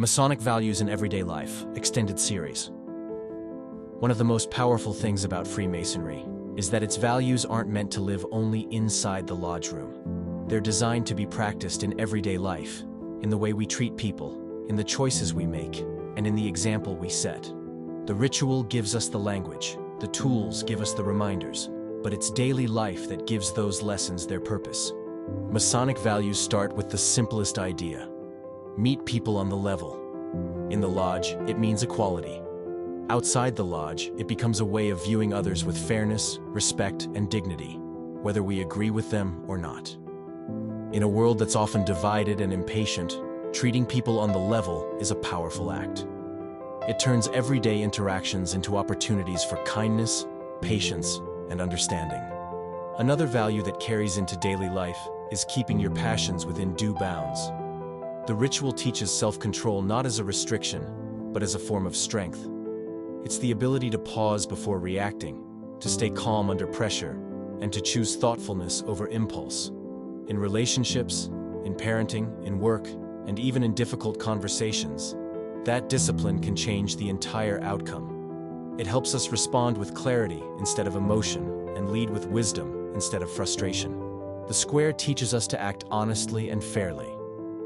Masonic Values in Everyday Life, Extended Series. One of the most powerful things about Freemasonry is that its values aren't meant to live only inside the lodge room. They're designed to be practiced in everyday life, in the way we treat people, in the choices we make, and in the example we set. The ritual gives us the language, the tools give us the reminders, but it's daily life that gives those lessons their purpose. Masonic values start with the simplest idea: meet people on the level. In the lodge, it means equality. Outside the lodge, it becomes a way of viewing others with fairness, respect, and dignity, whether we agree with them or not. In a world that's often divided and impatient, treating people on the level is a powerful act. It turns everyday interactions into opportunities for kindness, patience, and understanding. Another value that carries into daily life is keeping your passions within due bounds. The ritual teaches self-control not as a restriction, but as a form of strength. It's the ability to pause before reacting, to stay calm under pressure, and to choose thoughtfulness over impulse. In relationships, in parenting, in work, and even in difficult conversations, that discipline can change the entire outcome. It helps us respond with clarity instead of emotion, and lead with wisdom instead of frustration. The square teaches us to act honestly and fairly.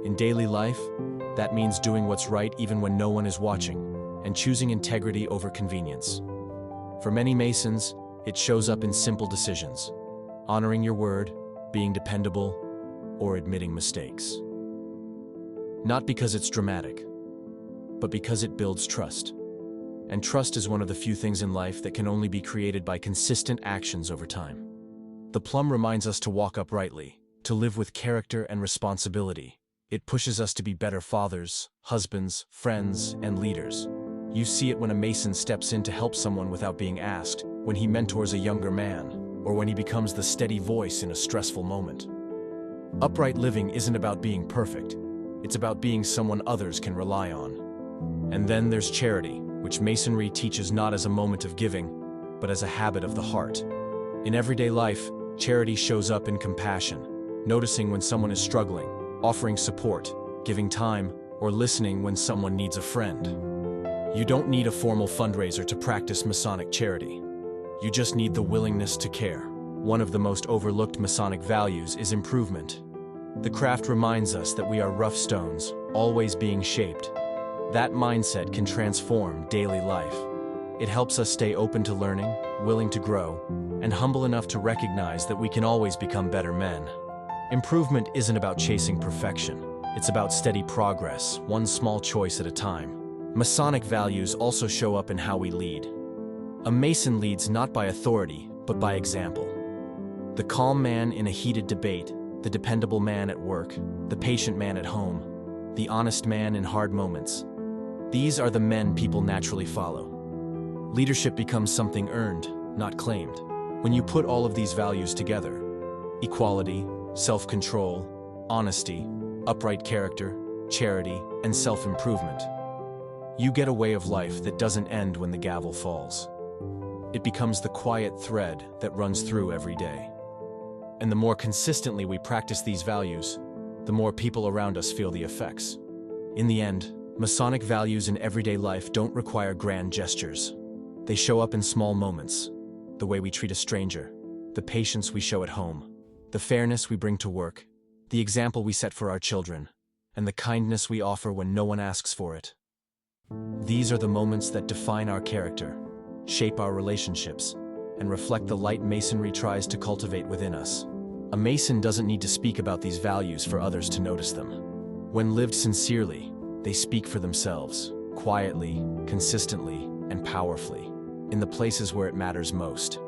In daily life, that means doing what's right even when no one is watching, and choosing integrity over convenience. For many Masons, it shows up in simple decisions: honoring your word, being dependable, or admitting mistakes. Not because it's dramatic, but because it builds trust. And trust is one of the few things in life that can only be created by consistent actions over time. The plum reminds us to walk uprightly, to live with character and responsibility. It pushes us to be better fathers, husbands, friends, and leaders. You see it when a Mason steps in to help someone without being asked, when he mentors a younger man, or when he becomes the steady voice in a stressful moment. Upright living isn't about being perfect. It's about being someone others can rely on. And then there's charity, which Masonry teaches not as a moment of giving, but as a habit of the heart. In everyday life, charity shows up in compassion, noticing when someone is struggling, offering support, giving time, or listening when someone needs a friend. You don't need a formal fundraiser to practice Masonic charity. You just need the willingness to care. One of the most overlooked Masonic values is improvement. The craft reminds us that we are rough stones, always being shaped. That mindset can transform daily life. It helps us stay open to learning, willing to grow, and humble enough to recognize that we can always become better men. Improvement isn't about chasing perfection. It's about steady progress, one small choice at a time. Masonic values also show up in how we lead. A Mason leads not by authority, but by example. The calm man in a heated debate, the dependable man at work, the patient man at home, the honest man in hard moments. These are the men people naturally follow. Leadership becomes something earned, not claimed. When you put all of these values together, equality, self-control, honesty, upright character, charity, and self-improvement, you get a way of life that doesn't end when the gavel falls. It becomes the quiet thread that runs through every day. And the more consistently we practice these values, the more people around us feel the effects. In the end, Masonic values in everyday life don't require grand gestures. They show up in small moments: the way we treat a stranger, the patience we show at home, the fairness we bring to work, the example we set for our children, and the kindness we offer when no one asks for it. These are the moments that define our character, shape our relationships, and reflect the light Masonry tries to cultivate within us. A Mason doesn't need to speak about these values for others to notice them. When lived sincerely, they speak for themselves, quietly, consistently, and powerfully, in the places where it matters most.